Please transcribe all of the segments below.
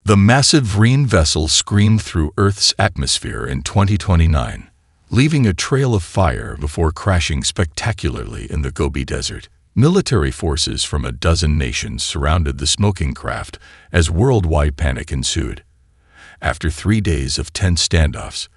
The massive Vreen vessel screamed through Earth's atmosphere in 2029, leaving a trail of fire before crashing spectacularly in the Gobi Desert. Military forces from a dozen nations surrounded the smoking craft as worldwide panic ensued. After 3 days of tense standoffs,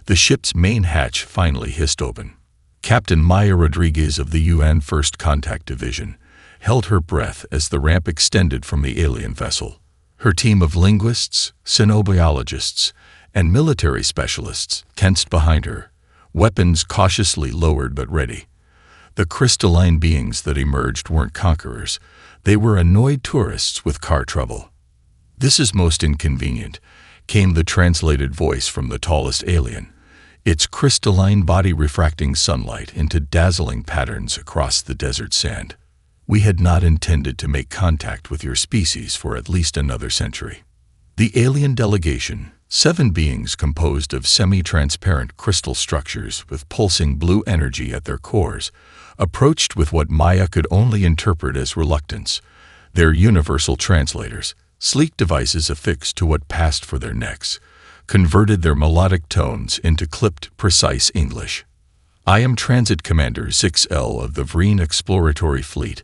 the ship's main hatch finally hissed open. Captain Maya Rodriguez of the UN First Contact Division held her breath as the ramp extended from the alien vessel. Her team of linguists, xenobiologists, and military specialists tensed behind her, weapons cautiously lowered but ready. The crystalline beings that emerged weren't conquerors. They were annoyed tourists with car trouble. "This is most inconvenient," came the translated voice from the tallest alien, its crystalline body refracting sunlight into dazzling patterns across the desert sand. "We had not intended to make contact with your species for at least another century." The alien delegation, 7 beings composed of semi-transparent crystal structures with pulsing blue energy at their cores, approached with what Maya could only interpret as reluctance. Their universal translators, sleek devices affixed to what passed for their necks, converted their melodic tones into clipped, precise English. "I am Transit Commander 6L of the Vreen Exploratory Fleet,"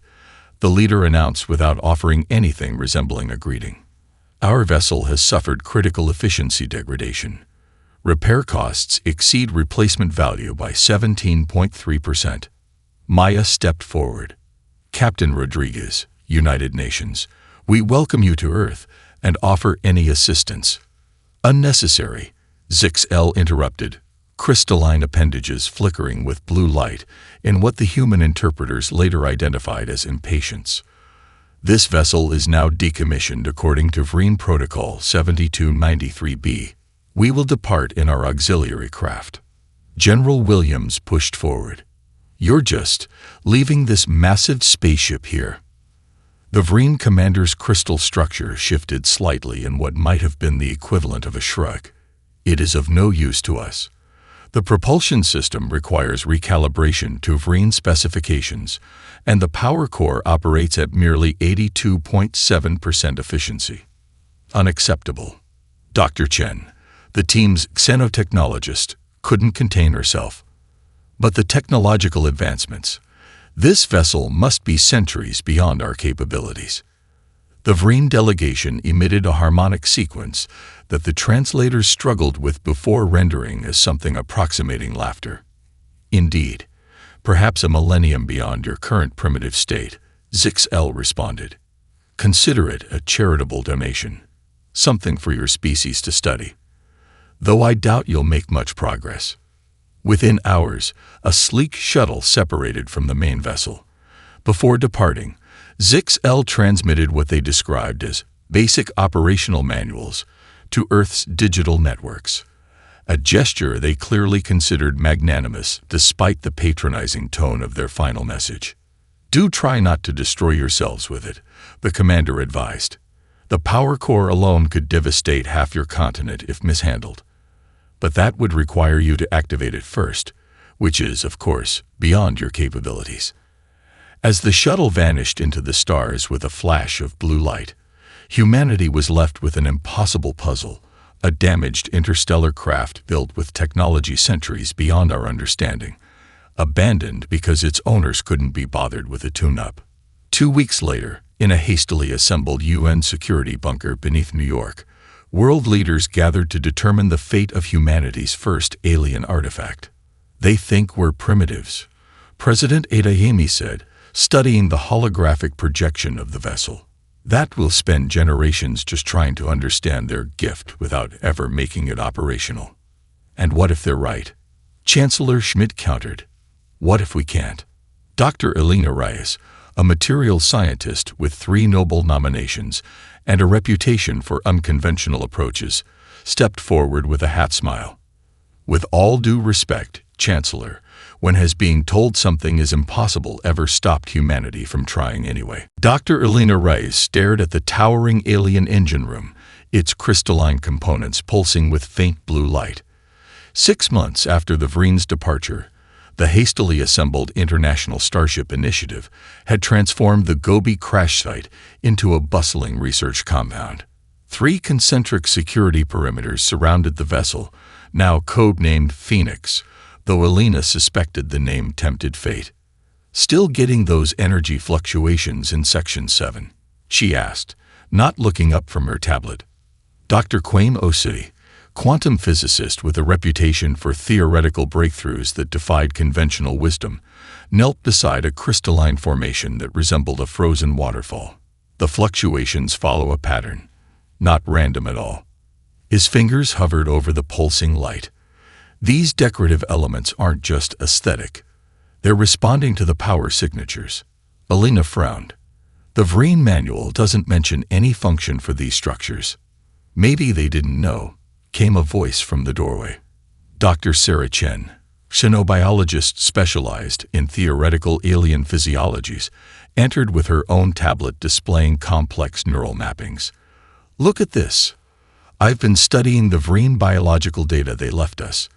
the leader announced without offering anything resembling a greeting. "Our vessel has suffered critical efficiency degradation. Repair costs exceed replacement value by 17.3%. Maya stepped forward. "Captain Rodriguez, United Nations, we welcome you to Earth and offer any assistance." "Unnecessary," 6L interrupted, crystalline appendages flickering with blue light in what the human interpreters later identified as impatience. "This vessel is now decommissioned according to Vreen Protocol 7293B. We will depart in our auxiliary craft." General Williams pushed forward. "You're just leaving this massive spaceship here." The Vreen commander's crystal structure shifted slightly in what might have been the equivalent of a shrug. "It is of no use to us. The propulsion system requires recalibration to Vreen specifications, and the power core operates at merely 82.7% efficiency." "Unacceptable." Dr. Chen, the team's xenotechnologist, couldn't contain herself. "But the technological advancements. This vessel must be centuries beyond our capabilities." The Vreen delegation emitted a harmonic sequence that the translators struggled with before rendering as something approximating laughter. "Indeed, perhaps a millennium beyond your current primitive state," 6L responded. "Consider it a charitable donation, something for your species to study. Though I doubt you'll make much progress." Within hours, a sleek shuttle separated from the main vessel. Before departing, 6L transmitted what they described as basic operational manuals to Earth's digital networks, a gesture they clearly considered magnanimous despite the patronizing tone of their final message. "Do try not to destroy yourselves with it," the commander advised. "The power core alone could devastate half your continent if mishandled. But that would require you to activate it first, which is, of course, beyond your capabilities." As the shuttle vanished into the stars with a flash of blue light, humanity was left with an impossible puzzle, a damaged interstellar craft built with technology centuries beyond our understanding, abandoned because its owners couldn't be bothered with a tune-up. 2 weeks later, in a hastily assembled UN security bunker beneath New York, world leaders gathered to determine the fate of humanity's first alien artifact. "They think we're primitives," President Adeyemi said, studying the holographic projection of the vessel. "That will spend generations just trying to understand their gift without ever making it operational." "And what if they're right?" Chancellor Schmidt countered. "What if we can't?" Dr. Elena Reyes, a materials scientist with 3 Nobel nominations and a reputation for unconventional approaches, stepped forward with a half smile. "With all due respect, Chancellor, when has being told something is impossible ever stopped humanity from trying anyway?" Dr. Elena Reyes stared at the towering alien engine room, its crystalline components pulsing with faint blue light. 6 months after the Vreen's departure, the hastily assembled International Starship Initiative had transformed the Gobi crash site into a bustling research compound. 3 concentric security perimeters surrounded the vessel, now codenamed Phoenix, though Elena suspected the name tempted fate. "Still getting those energy fluctuations in Section 7?" she asked, not looking up from her tablet. Dr. Quaim Osity, quantum physicist with a reputation for theoretical breakthroughs that defied conventional wisdom, knelt beside a crystalline formation that resembled a frozen waterfall. "The fluctuations follow a pattern, not random at all." His fingers hovered over the pulsing light. "These decorative elements aren't just aesthetic. They're responding to the power signatures." Elena frowned. "The Vreen manual doesn't mention any function for these structures." "Maybe they didn't know," came a voice from the doorway. Dr. Sarah Chen, xenobiologist specialized in theoretical alien physiologies, entered with her own tablet displaying complex neural mappings. "Look at this. I've been studying the Vreen biological data they left us.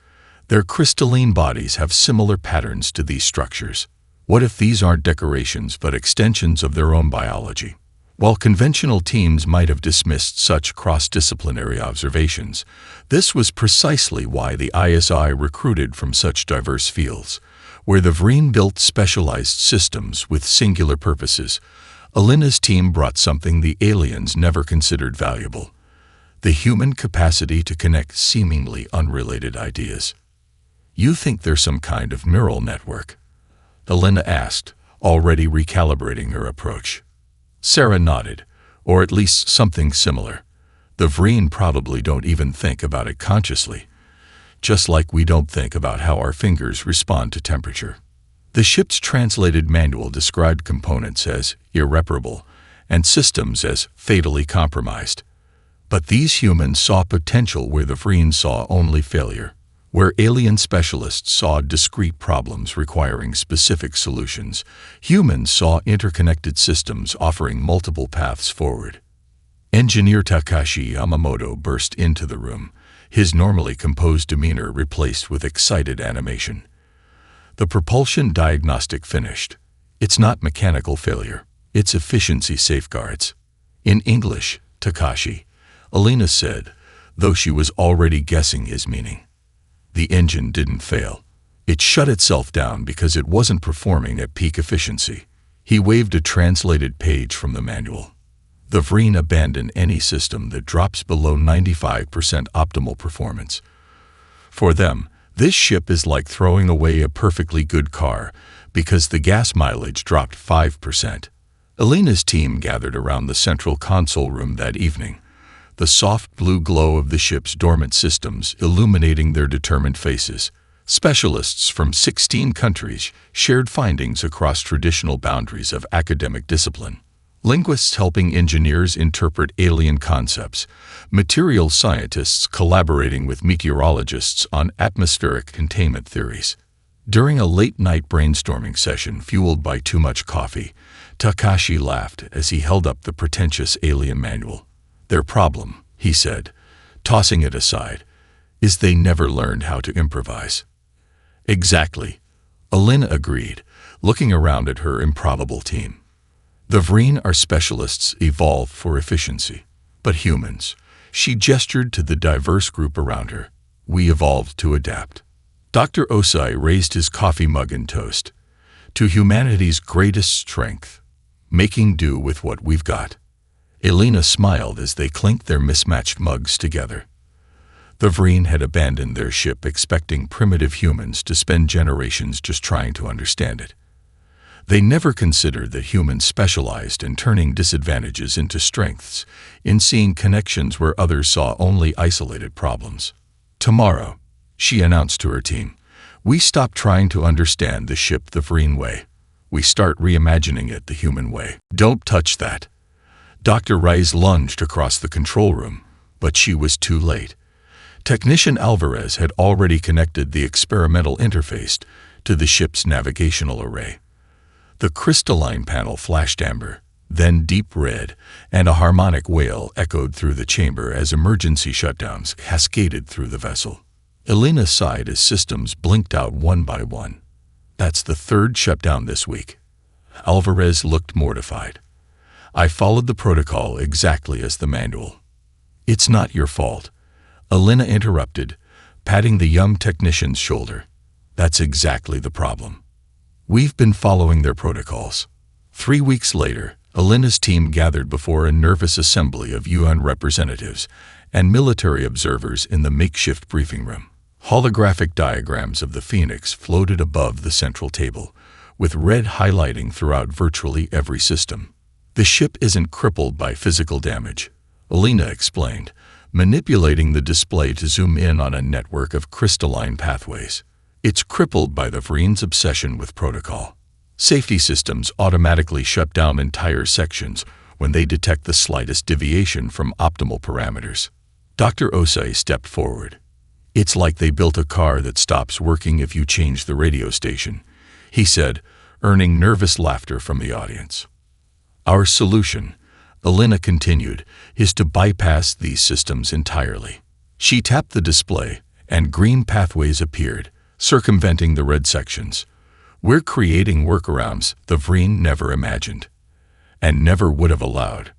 Their crystalline bodies have similar patterns to these structures. What if these aren't decorations but extensions of their own biology?" While conventional teams might have dismissed such cross-disciplinary observations, this was precisely why the ISI recruited from such diverse fields, where the Vreen built specialized systems with singular purposes. Elena's team brought something the aliens never considered valuable: the human capacity to connect seemingly unrelated ideas. "You think there's some kind of neural network?" Elena asked, already recalibrating her approach. Sarah nodded, or at least something similar. "The Vreen probably don't even think about it consciously, just like we don't think about how our fingers respond to temperature." The ship's translated manual described components as irreparable and systems as fatally compromised. But these humans saw potential where the Vreen saw only failure. Where alien specialists saw discrete problems requiring specific solutions, humans saw interconnected systems offering multiple paths forward. Engineer Takashi Yamamoto burst into the room, his normally composed demeanor replaced with excited animation. "The propulsion diagnostic finished. It's not mechanical failure, it's efficiency safeguards." "In English, Takashi," Elena said, though she was already guessing his meaning. "The engine didn't fail. It shut itself down because it wasn't performing at peak efficiency." He waved a translated page from the manual. "The Vreen abandon any system that drops below 95% optimal performance. For them, this ship is like throwing away a perfectly good car because the gas mileage dropped 5%. Elena's team gathered around the central console room that evening, the soft blue glow of the ship's dormant systems illuminating their determined faces. Specialists from 16 countries shared findings across traditional boundaries of academic discipline. Linguists helping engineers interpret alien concepts, material scientists collaborating with meteorologists on atmospheric containment theories. During a late-night brainstorming session fueled by too much coffee, Takashi laughed as he held up the pretentious alien manual. "Their problem," he said, tossing it aside, "is they never learned how to improvise." "Exactly," Elena agreed, looking around at her improbable team. "The Vreen are specialists evolved for efficiency. But humans," she gestured to the diverse group around her, "we evolved to adapt." Dr. Osai raised his coffee mug in toast. "To humanity's greatest strength, making do with what we've got." Elena smiled as they clinked their mismatched mugs together. The Vreen had abandoned their ship expecting primitive humans to spend generations just trying to understand it. They never considered that humans specialized in turning disadvantages into strengths, in seeing connections where others saw only isolated problems. "Tomorrow," she announced to her team, "we stop trying to understand the ship the Vreen way. We start reimagining it the human way." "Don't touch that." Dr. Rice lunged across the control room, but she was too late. Technician Alvarez had already connected the experimental interface to the ship's navigational array. The crystalline panel flashed amber, then deep red, and a harmonic wail echoed through the chamber as emergency shutdowns cascaded through the vessel. Elena sighed as systems blinked out one by one. "That's the third shutdown this week." Alvarez looked mortified. "I followed the protocol exactly as the manual." "It's not your fault," Alina interrupted, patting the young technician's shoulder. "That's exactly the problem. We've been following their protocols." 3 weeks later, Alina's team gathered before a nervous assembly of UN representatives and military observers in the makeshift briefing room. Holographic diagrams of the Phoenix floated above the central table, with red highlighting throughout virtually every system. "The ship isn't crippled by physical damage," Alina explained, manipulating the display to zoom in on a network of crystalline pathways. "It's crippled by the Vrien's obsession with protocol. Safety systems automatically shut down entire sections when they detect the slightest deviation from optimal parameters." Dr. Osei stepped forward. "It's like they built a car that stops working if you change the radio station," he said, earning nervous laughter from the audience. "Our solution," Alina continued, "is to bypass these systems entirely." She tapped the display, and green pathways appeared, circumventing the red sections. "We're creating workarounds the Vrien never imagined. And never would have allowed,"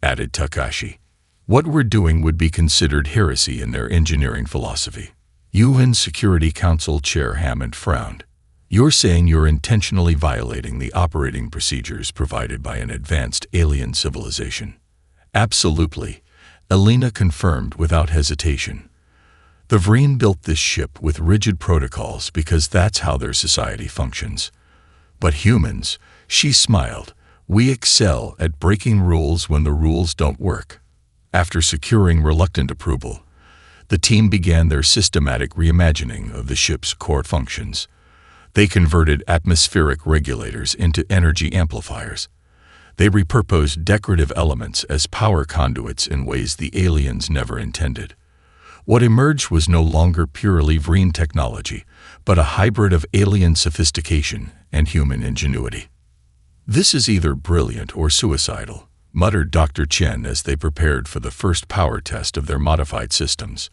added Takashi. "What we're doing would be considered heresy in their engineering philosophy." UN Security Council Chair Hammond frowned. "You're saying you're intentionally violating the operating procedures provided by an advanced alien civilization?" "Absolutely," Alina confirmed without hesitation. "The Vrien built this ship with rigid protocols because that's how their society functions. But humans," she smiled, "we excel at breaking rules when the rules don't work." After securing reluctant approval, the team began their systematic reimagining of the ship's core functions. They converted atmospheric regulators into energy amplifiers. They repurposed decorative elements as power conduits in ways the aliens never intended. What emerged was no longer purely Vrien technology, but a hybrid of alien sophistication and human ingenuity. "This is either brilliant or suicidal," muttered Dr. Chen as they prepared for the first power test of their modified systems.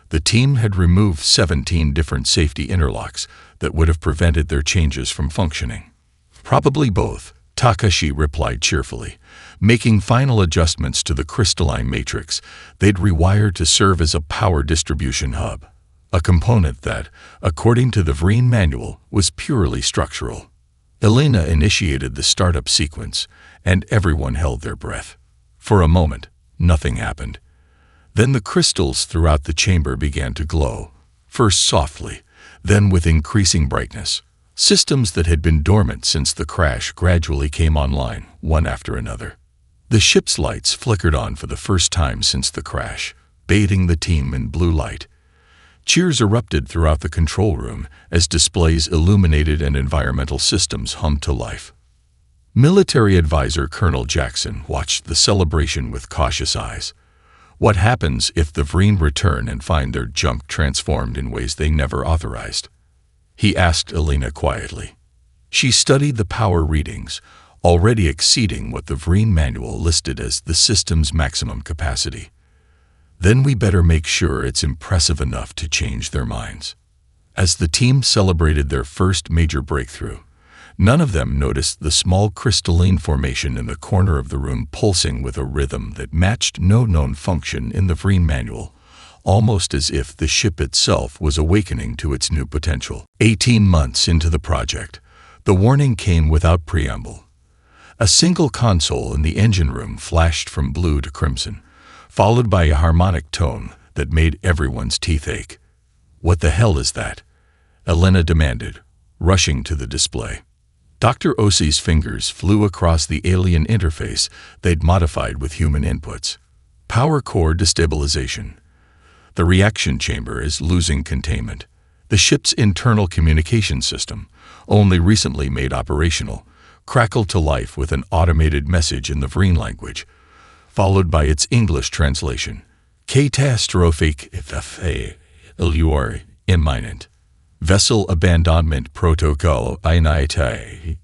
The team had removed 17 different safety interlocks that would have prevented their changes from functioning. "Probably both," Takashi replied cheerfully. Making final adjustments to the crystalline matrix they'd rewired to serve as a power distribution hub, a component that, according to the Vrien manual, was purely structural. Alina initiated the startup sequence, and everyone held their breath. For a moment, nothing happened. Then the crystals throughout the chamber began to glow, first softly, then with increasing brightness. Systems that had been dormant since the crash gradually came online, one after another. The ship's lights flickered on for the first time since the crash, bathing the team in blue light. Cheers erupted throughout the control room as displays illuminated and environmental systems hummed to life. Military Advisor Colonel Jackson watched the celebration with cautious eyes. What happens if the Vrien return and find their junk transformed in ways they never authorized? He asked Alina quietly. She studied the power readings, already exceeding what the Vrien manual listed as the system's maximum capacity. Then we better make sure it's impressive enough to change their minds. As the team celebrated their first major breakthrough, none of them noticed the small crystalline formation in the corner of the room pulsing with a rhythm that matched no known function in the Vrien manual, almost as if the ship itself was awakening to its new potential. 18 months into the project, the warning came without preamble. A single console in the engine room flashed from blue to crimson, followed by a harmonic tone that made everyone's teeth ache. "What the hell is that?" Alina demanded, rushing to the display. Dr. Osei's fingers flew across the alien interface they'd modified with human inputs. "Power core destabilization. The reaction chamber is losing containment. The ship's internal communication system, only recently made operational, crackled to life with an automated message in the Vrien language, followed by its English translation. Catastrophic failure imminent. Vessel abandonment protocol initiated.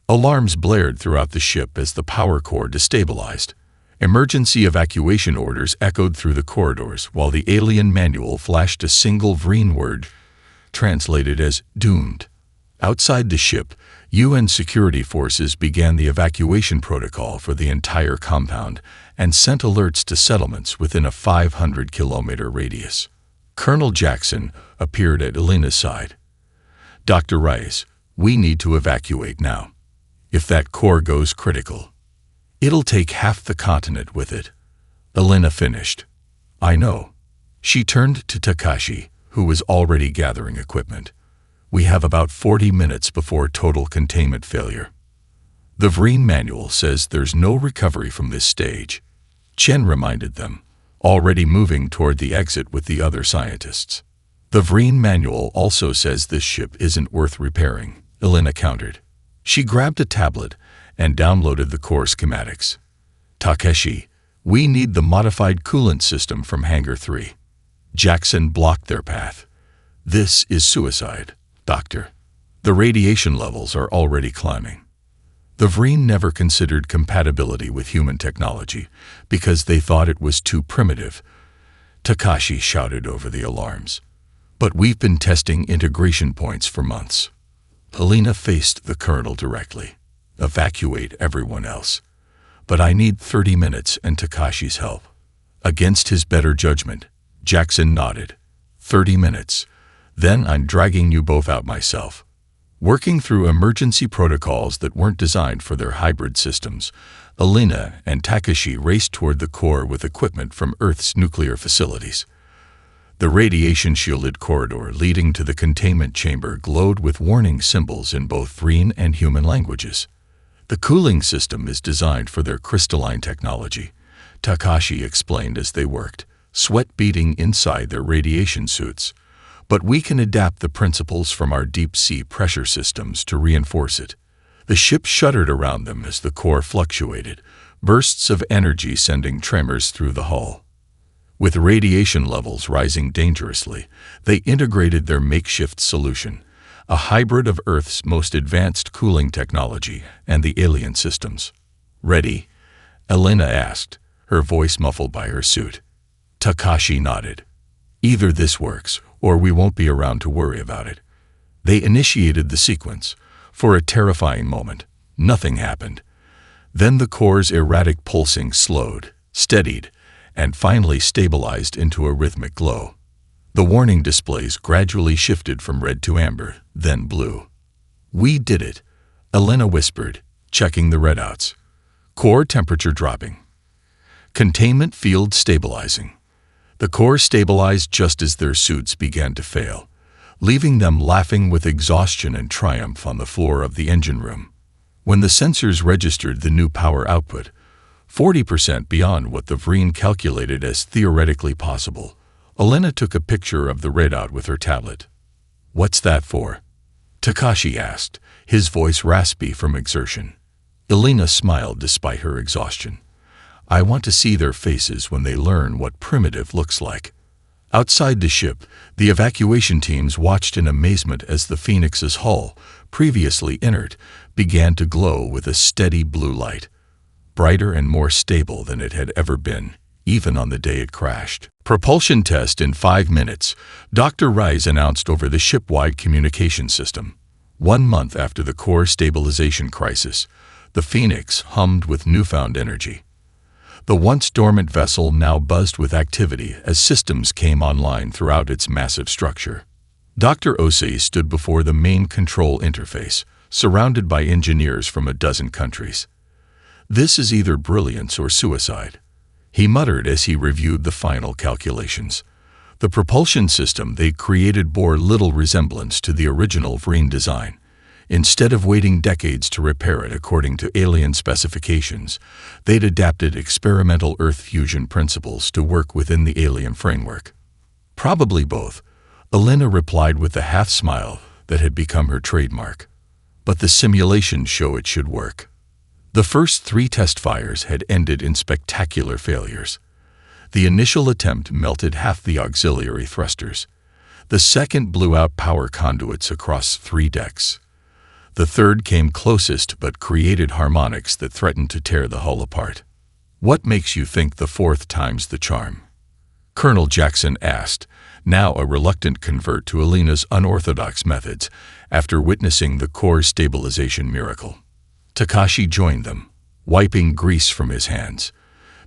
Alarms blared throughout the ship as the power core destabilized. Emergency evacuation orders echoed through the corridors while the alien manual flashed a single Vrien word, translated as doomed. Outside the ship, UN security forces began the evacuation protocol for the entire compound, and sent alerts to settlements within a 500-kilometer radius. Colonel Jackson appeared at Elena's side. "Dr. Rice, we need to evacuate now. If that core goes critical, it'll take half the continent with it." Elena finished. "I know." She turned to Takashi, who was already gathering equipment. "We have about 40 minutes before total containment failure. The Vreen manual says there's no recovery from this stage." Chen reminded them, already moving toward the exit with the other scientists. "The Vreen manual also says this ship isn't worth repairing," Elena countered. She grabbed a tablet and downloaded the core schematics. "Takeshi, we need the modified coolant system from Hangar 3. Jackson blocked their path. This is suicide, Doctor. The radiation levels are already climbing." The Vreen never considered compatibility with human technology because they thought it was too primitive. Takashi shouted over the alarms. "But we've been testing integration points for months." Elena faced the colonel directly. "Evacuate everyone else. But I need 30 minutes and Takashi's help." Against his better judgment, Jackson nodded. 30 minutes. Then I'm dragging you both out myself." Working through emergency protocols that weren't designed for their hybrid systems, Elena and Takashi raced toward the core with equipment from Earth's nuclear facilities. The radiation-shielded corridor leading to the containment chamber glowed with warning symbols in both Vreen and human languages. "The cooling system is designed for their crystalline technology," Takashi explained as they worked, sweat beading inside their radiation suits. "But we can adapt the principles from our deep-sea pressure systems to reinforce it." The ship shuddered around them as the core fluctuated, bursts of energy sending tremors through the hull. With radiation levels rising dangerously, they integrated their makeshift solution, a hybrid of Earth's most advanced cooling technology and the alien systems. "Ready?" Elena asked, her voice muffled by her suit. Takashi nodded. "Either this works, or we won't be around to worry about it." They initiated the sequence. For a terrifying moment, nothing happened. Then the core's erratic pulsing slowed, steadied, and finally stabilized into a rhythmic glow. The warning displays gradually shifted from red to amber, then blue. "We did it," Elena whispered, checking the readouts. "Core temperature dropping. Containment field stabilizing." The core stabilized just as their suits began to fail, leaving them laughing with exhaustion and triumph on the floor of the engine room. When the sensors registered the new power output, 40% beyond what the Vreen calculated as theoretically possible, Elena took a picture of the readout with her tablet. "What's that for?" Takashi asked, his voice raspy from exertion. Elena smiled despite her exhaustion. "I want to see their faces when they learn what primitive looks like." Outside the ship, the evacuation teams watched in amazement as the Phoenix's hull, previously inert, began to glow with a steady blue light, brighter and more stable than it had ever been, even on the day it crashed. "Propulsion test in 5 minutes," Dr. Rice announced over the ship-wide communication system. 1 month after the core stabilization crisis, the Phoenix hummed with newfound energy. The once dormant vessel now buzzed with activity as systems came online throughout its massive structure. Dr. Osei stood before the main control interface, surrounded by engineers from a dozen countries. "This is either brilliance or suicide," he muttered as he reviewed the final calculations. The propulsion system they'd created bore little resemblance to the original Vreen design. Instead of waiting decades to repair it according to alien specifications, they'd adapted experimental Earth fusion principles to work within the alien framework. "Probably both," Elena replied with the half-smile that had become her trademark. "But the simulations show it should work." The first 3 test fires had ended in spectacular failures. The initial attempt melted half the auxiliary thrusters. The second blew out power conduits across 3 decks. The third came closest but created harmonics that threatened to tear the hull apart. "What makes you think the 4th time's the charm?" Colonel Jackson asked, now a reluctant convert to Elena's unorthodox methods after witnessing the core stabilization miracle. Takashi joined them, wiping grease from his hands.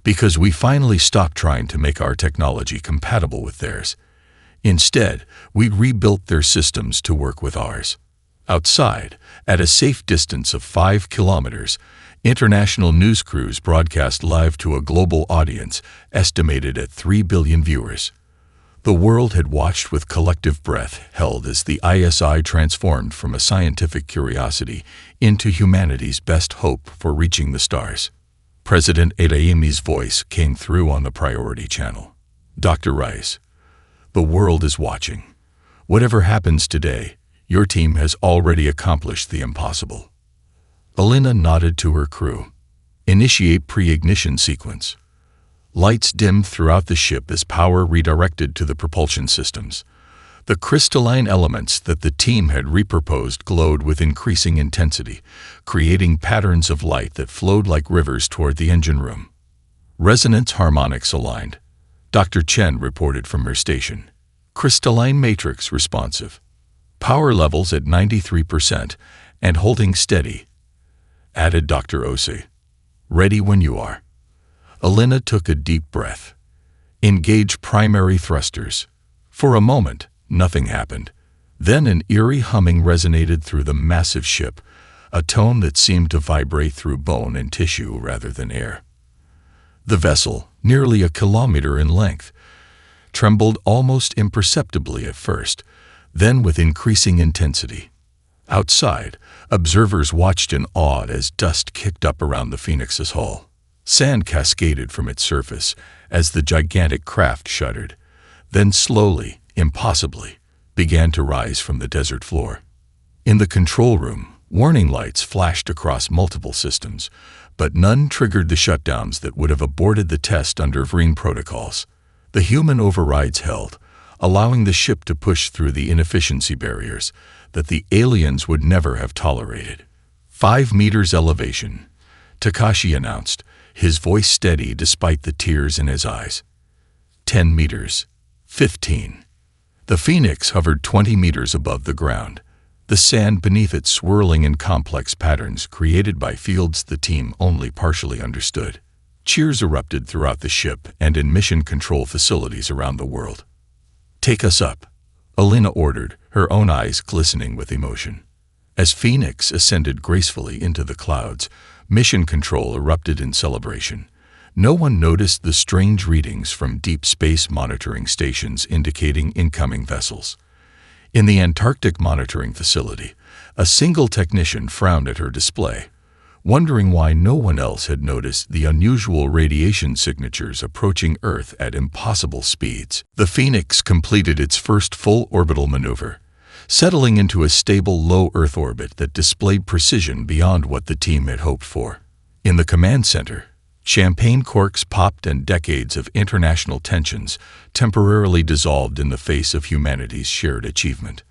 because we finally stopped trying to make our technology compatible with theirs. Instead, we rebuilt their systems to work with ours. Outside, at a safe distance of 5 kilometers, international news crews broadcast live to a global audience estimated at 3 billion viewers. The world had watched with collective breath held as the ISI transformed from a scientific curiosity into humanity's best hope for reaching the stars. President Adeyemi's voice came through on the priority channel. Dr. Rice, the world is watching. Whatever happens today, your team has already accomplished the impossible. Alina nodded to her crew. Initiate pre-ignition sequence. Lights dimmed throughout the ship as power redirected to the propulsion systems. The crystalline elements that the team had repurposed glowed with increasing intensity, creating patterns of light that flowed like rivers toward the engine room. Resonance harmonics aligned. Dr. Chen reported from her station. Crystalline matrix responsive. Power levels at 93% and holding steady, added Dr. Ose. Ready when you are. Alina took a deep breath. Engage primary thrusters. For a moment, nothing happened. Then an eerie humming resonated through the massive ship, a tone that seemed to vibrate through bone and tissue rather than air. The vessel, nearly a kilometer in length, trembled almost imperceptibly at first, then with increasing intensity. Outside, observers watched in awe as dust kicked up around the Phoenix's hull. Sand cascaded from its surface as the gigantic craft shuddered, then slowly, impossibly, began to rise from the desert floor. In the control room, warning lights flashed across multiple systems, but none triggered the shutdowns that would have aborted the test under Vreen protocols. The human overrides held, allowing the ship to push through the inefficiency barriers that the aliens would never have tolerated. 5 meters elevation, Takashi announced, his voice steady despite the tears in his eyes. 10 meters. 15. The Phoenix hovered 20 meters above the ground, the sand beneath it swirling in complex patterns created by fields the team only partially understood. Cheers erupted throughout the ship and in mission control facilities around the world. Take us up, Alina ordered, her own eyes glistening with emotion. As Phoenix ascended gracefully into the clouds, mission control erupted in celebration. No one noticed the strange readings from deep space monitoring stations indicating incoming vessels. In the Antarctic monitoring facility, a single technician frowned at her display, wondering why no one else had noticed the unusual radiation signatures approaching Earth at impossible speeds. The Phoenix completed its first full orbital maneuver, settling into a stable low Earth orbit that displayed precision beyond what the team had hoped for. In the command center, champagne corks popped and decades of international tensions temporarily dissolved in the face of humanity's shared achievement.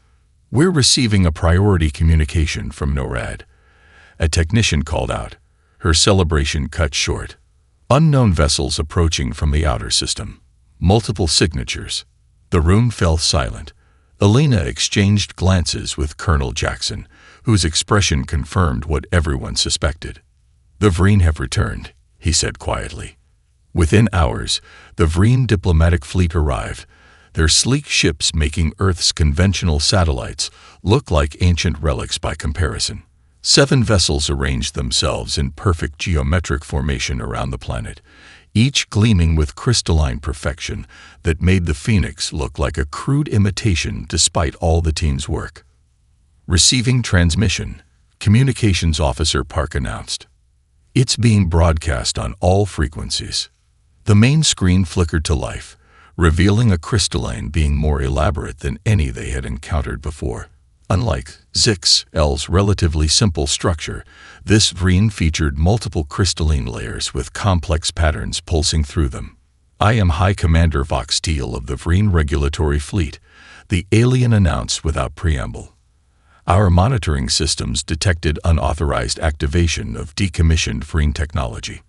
We're receiving a priority communication from NORAD. A technician called out, her celebration cut short. Unknown vessels approaching from the outer system. Multiple signatures. The room fell silent. Alina exchanged glances with Colonel Jackson, whose expression confirmed what everyone suspected. The Vreen have returned, he said quietly. Within hours, the Vreen diplomatic fleet arrived, their sleek ships making Earth's conventional satellites look like ancient relics by comparison. 7 vessels arranged themselves in perfect geometric formation around the planet, each gleaming with crystalline perfection that made the Phoenix look like a crude imitation despite all the team's work. Receiving transmission, Communications Officer Park announced. It's being broadcast on all frequencies. The main screen flickered to life, revealing a crystalline being more elaborate than any they had encountered before. Unlike Zix-L's relatively simple structure, this Vreen featured multiple crystalline layers with complex patterns pulsing through them. I am High Commander Vox Teal of the Vreen Regulatory Fleet, the alien announced without preamble. Our monitoring systems detected unauthorized activation of decommissioned Vreen technology.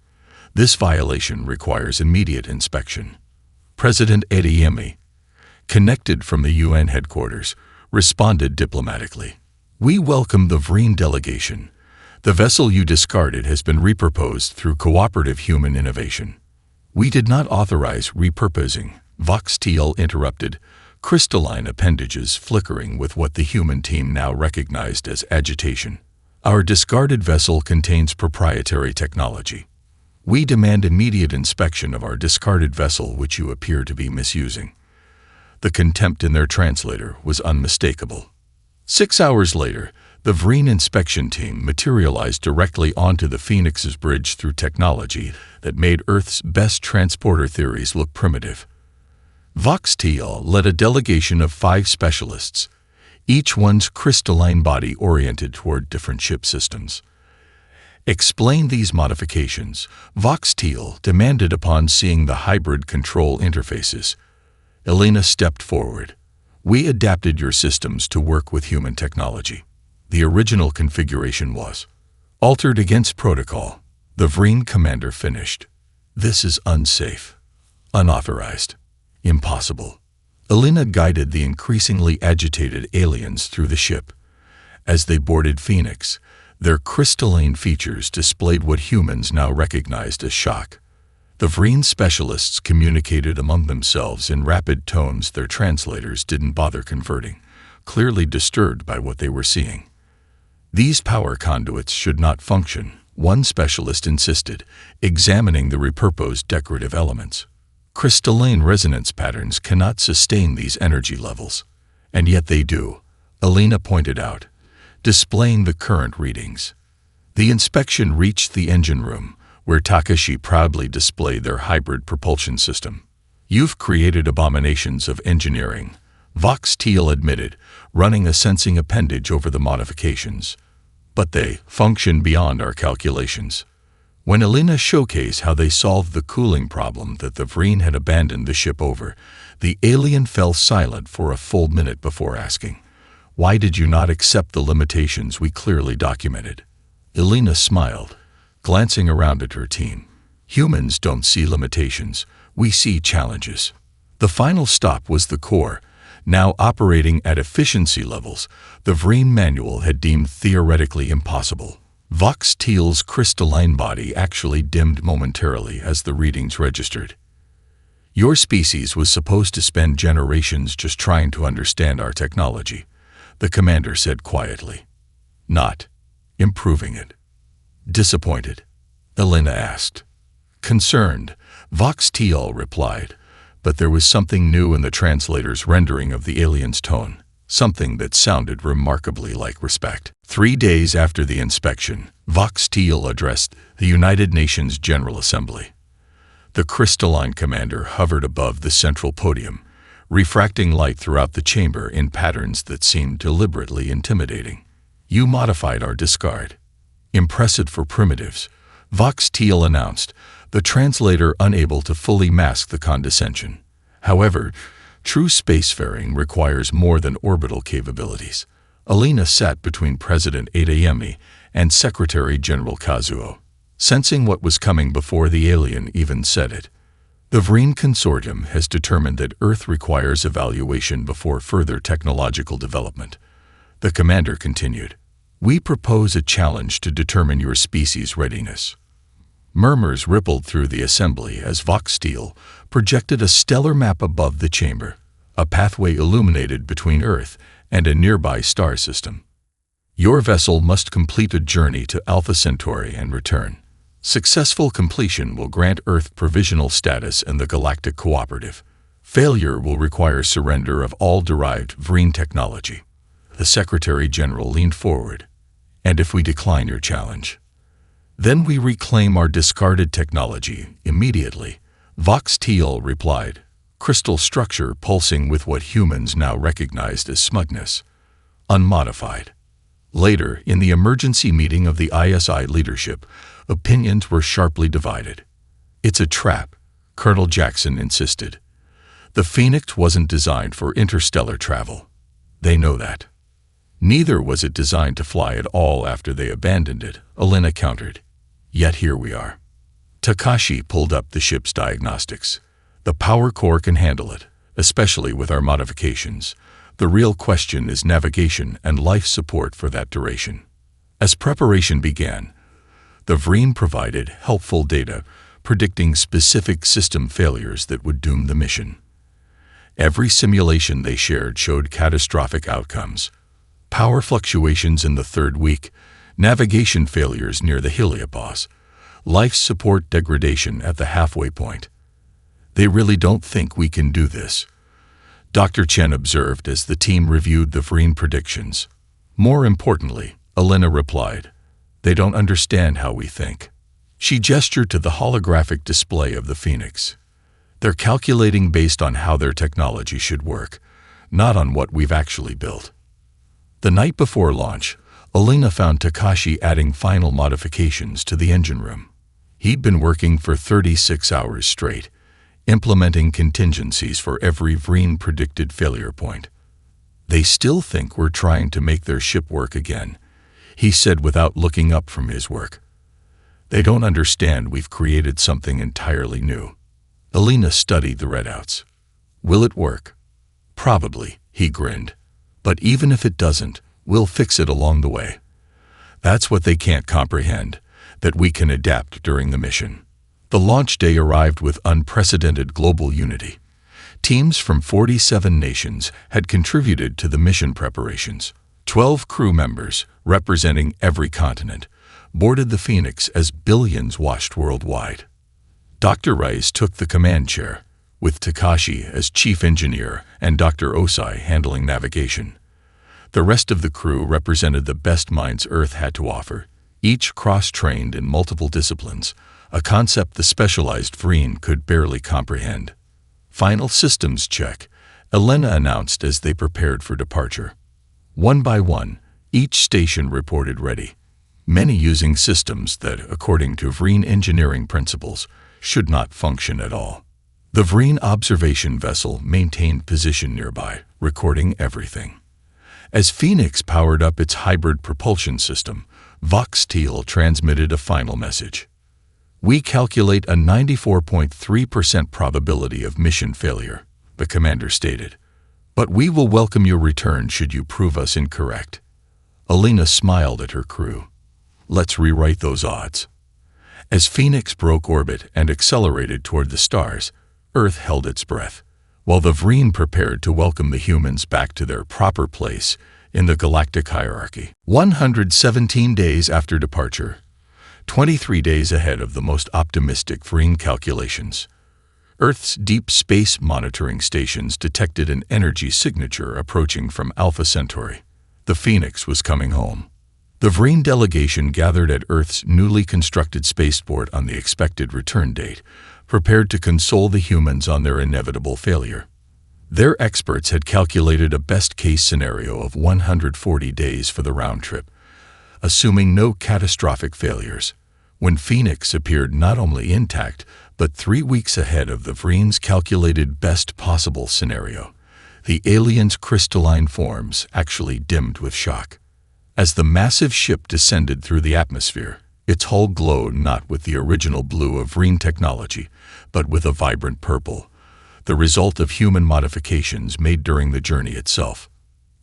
This violation requires immediate inspection. President Adeyemi, connected from the UN headquarters, responded diplomatically. We welcome the Vreen delegation. The vessel you discarded has been repurposed through cooperative human innovation. We did not authorize repurposing, Vox-TL interrupted, crystalline appendages flickering with what the human team now recognized as agitation. Our discarded vessel contains proprietary technology. We demand immediate inspection of our discarded vessel, which you appear to be misusing. The contempt in their translator was unmistakable. 6 hours later, the Vreen inspection team materialized directly onto the Phoenix's bridge through technology that made Earth's best transporter theories look primitive. Vox-TL led a delegation of 5 specialists, each one's crystalline body oriented toward different ship systems. Explain these modifications, Vox-TL demanded upon seeing the hybrid control interfaces. Elena stepped forward. We adapted your systems to work with human technology. The original configuration was altered against protocol. The Vreen commander finished. This is unsafe, unauthorized, impossible. Elena guided the increasingly agitated aliens through the ship. As they boarded Phoenix, their crystalline features displayed what humans now recognized as shock. The Vreen specialists communicated among themselves in rapid tones their translators didn't bother converting, clearly disturbed by what they were seeing. These power conduits should not function, one specialist insisted, examining the repurposed decorative elements. Crystalline resonance patterns cannot sustain these energy levels. And yet they do, Elena pointed out, displaying the current readings. The inspection reached the engine room, where Takashi proudly displayed their hybrid propulsion system. You've created abominations of engineering, Vox-TL admitted, running a sensing appendage over the modifications. But they function beyond our calculations. When Elena showcased how they solved the cooling problem that the Vreen had abandoned the ship over, the alien fell silent for a full minute before asking, "Why did you not accept the limitations we clearly documented?" Elena smiled, glancing around at her team. Humans don't see limitations, we see challenges. The final stop was the core, now operating at efficiency levels the Vreen manual had deemed theoretically impossible. Vox-TL's crystalline body actually dimmed momentarily as the readings registered. Your species was supposed to spend generations just trying to understand our technology, the commander said quietly. Not improving it. Disappointed? Elena asked. Concerned, Vox-TL replied, but there was something new in the translator's rendering of the alien's tone, something that sounded remarkably like respect. 3 days after the inspection, Vox-TL addressed the United Nations General Assembly. The crystalline commander hovered above the central podium, refracting light throughout the chamber in patterns that seemed deliberately intimidating. You modified our discard. Impressive for primitives, Vox-TL announced, the translator unable to fully mask the condescension. However, true spacefaring requires more than orbital capabilities. Elena sat between President Adeyemi and Secretary General Kazuo, sensing what was coming before the alien even said it. The Vreen Consortium has determined that Earth requires evaluation before further technological development. The commander continued, We propose a challenge to determine your species' readiness. Murmurs rippled through the assembly as Vox-TL projected a stellar map above the chamber, a pathway illuminated between Earth and a nearby star system. Your vessel must complete a journey to Alpha Centauri and return. Successful completion will grant Earth provisional status in the Galactic Cooperative. Failure will require surrender of all derived Vreen technology. The Secretary General leaned forward. And if we decline your challenge? Then we reclaim our discarded technology immediately, Vox-TL replied, crystal structure pulsing with what humans now recognized as smugness. Unmodified. Later, in the emergency meeting of the ISI leadership, opinions were sharply divided. It's a trap, Colonel Jackson insisted. The Phoenix wasn't designed for interstellar travel. They know that. Neither was it designed to fly at all after they abandoned it, Elena countered. Yet here we are. Takashi pulled up the ship's diagnostics. The power core can handle it, especially with our modifications. The real question is navigation and life support for that duration. As preparation began, the Vreen provided helpful data, predicting specific system failures that would doom the mission. Every simulation they shared showed catastrophic outcomes: power fluctuations in the third week, navigation failures near the heliopause, life support degradation at the halfway point. "They really don't think we can do this," Dr. Chen observed as the team reviewed the Vreen predictions. "More importantly," Elena replied, "they don't understand how we think." She gestured to the holographic display of the Phoenix. "They're calculating based on how their technology should work, not on what we've actually built." The night before launch, Elena found Takashi adding final modifications to the engine room. He'd been working for 36 hours straight, implementing contingencies for every Vreen predicted failure point. "They still think we're trying to make their ship work again," he said without looking up from his work. "They don't understand we've created something entirely new." Elena studied the readouts. "Will it work?" "Probably," he grinned. "But even if it doesn't, we'll fix it along the way." That's what they can't comprehend, that we can adapt during the mission. The launch day arrived with unprecedented global unity. Teams from 47 nations had contributed to the mission preparations. 12 crew members, representing every continent, boarded the Phoenix as billions watched worldwide. Dr. Rice took the command chair, with Takashi as chief engineer and Dr. Osai handling navigation. The rest of the crew represented the best minds Earth had to offer, each cross-trained in multiple disciplines, a concept the specialized Vreen could barely comprehend. "Final systems check," Elena announced as they prepared for departure. One by one, each station reported ready, many using systems that, according to Vreen engineering principles, should not function at all. The Vreen observation vessel maintained position nearby, recording everything. As Phoenix powered up its hybrid propulsion system, Vox Teal transmitted a final message. "We calculate a 94.3% probability of mission failure," the commander stated. "But we will welcome your return should you prove us incorrect." Elena smiled at her crew. "Let's rewrite those odds." As Phoenix broke orbit and accelerated toward the stars, Earth held its breath, while the Vreen prepared to welcome the humans back to their proper place in the galactic hierarchy. 117 days after departure, 23 days ahead of the most optimistic Vreen calculations, Earth's deep space monitoring stations detected an energy signature approaching from Alpha Centauri. The Phoenix was coming home. The Vreen delegation gathered at Earth's newly constructed spaceport on the expected return date, prepared to console the humans on their inevitable failure. Their experts had calculated a best-case scenario of 140 days for the round trip, assuming no catastrophic failures, when Phoenix appeared not only intact, but 3 weeks ahead of the Vreen's calculated best possible scenario. The alien's crystalline forms actually dimmed with shock. As the massive ship descended through the atmosphere, its hull glowed not with the original blue of Vreen technology, but with a vibrant purple, the result of human modifications made during the journey itself.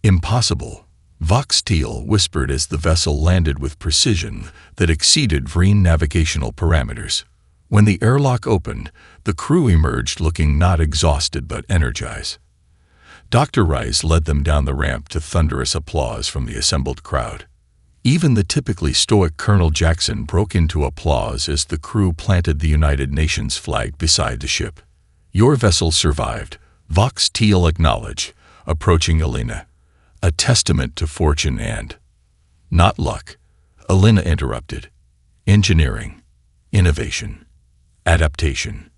"Impossible," Vox Teal whispered as the vessel landed with precision that exceeded Vreen navigational parameters. When the airlock opened, the crew emerged looking not exhausted but energized. Dr. Rice led them down the ramp to thunderous applause from the assembled crowd. Even the typically stoic Colonel Jackson broke into applause as the crew planted the United Nations flag beside the ship. "Your vessel survived," Vox Teal acknowledged, approaching Elena. "A testament to fortune and—" "Not luck," Elena interrupted. "Engineering, innovation, adaptation."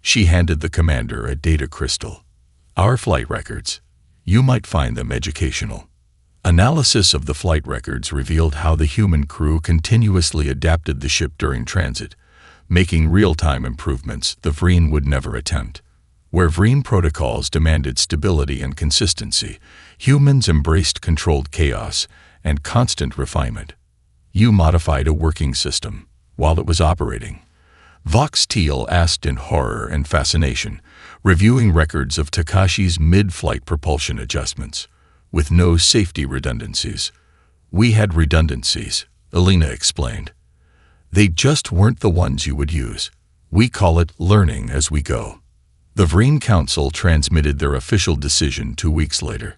She handed the commander a data crystal. "Our flight records. You might find them educational." Analysis of the flight records revealed how the human crew continuously adapted the ship during transit, making real-time improvements the Vreen would never attempt. Where Vreen protocols demanded stability and consistency, humans embraced controlled chaos and constant refinement. "You modified a working system while it was operating?" Vox Teal asked in horror and fascination, reviewing records of Takashi's mid-flight propulsion adjustments, with no safety redundancies. "We had redundancies," Elena explained. "They just weren't the ones you would use. We call it learning as we go. The Vreen Council transmitted their official decision 2 weeks later.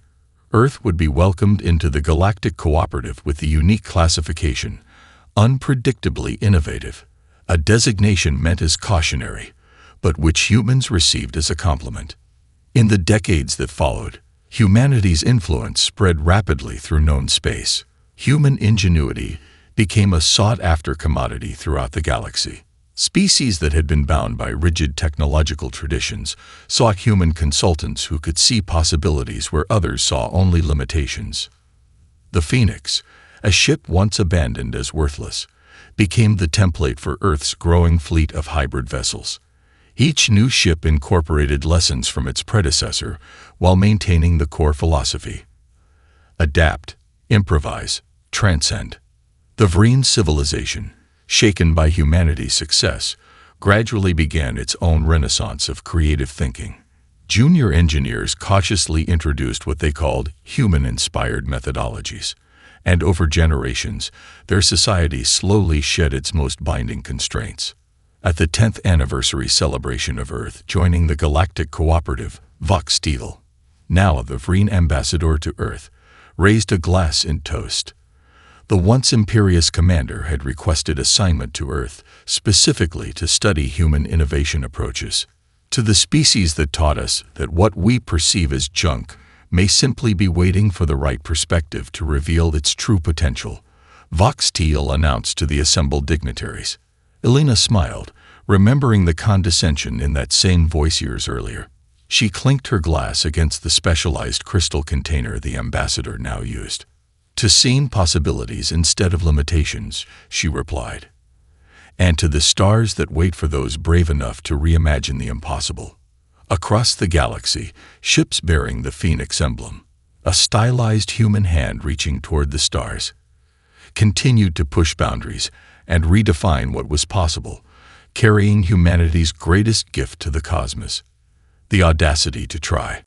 Earth would be welcomed into the Galactic Cooperative with the unique classification, unpredictably innovative, a designation meant as cautionary, but which humans received as a compliment. In the decades that followed, humanity's influence spread rapidly through known space. Human ingenuity became a sought-after commodity throughout the galaxy. Species that had been bound by rigid technological traditions sought human consultants who could see possibilities where others saw only limitations. The Phoenix, a ship once abandoned as worthless, became the template for Earth's growing fleet of hybrid vessels. Each new ship incorporated lessons from its predecessor while maintaining the core philosophy: adapt, improvise, transcend. The Vreen civilization, shaken by humanity's success, gradually began its own renaissance of creative thinking. Junior engineers cautiously introduced what they called human-inspired methodologies, and over generations, their society slowly shed its most binding constraints. At the 10th anniversary celebration of Earth joining the Galactic Cooperative, Vox Steele, now the Vreen ambassador to Earth, raised a glass in toast. The once imperious commander had requested assignment to Earth, specifically to study human innovation approaches. To the species that taught us that what we perceive as junk may simply be waiting for the right perspective to reveal its true potential, Vox Steele announced to the assembled dignitaries. Elena smiled, remembering the condescension in that same voice years earlier. She clinked her glass against the specialized crystal container the ambassador now used. To seeing possibilities instead of limitations, she replied. And to the stars that wait for those brave enough to reimagine the impossible. Across the galaxy, ships bearing the Phoenix emblem, a stylized human hand reaching toward the stars, continued to push boundaries and redefine what was possible, carrying humanity's greatest gift to the cosmos: the audacity to try.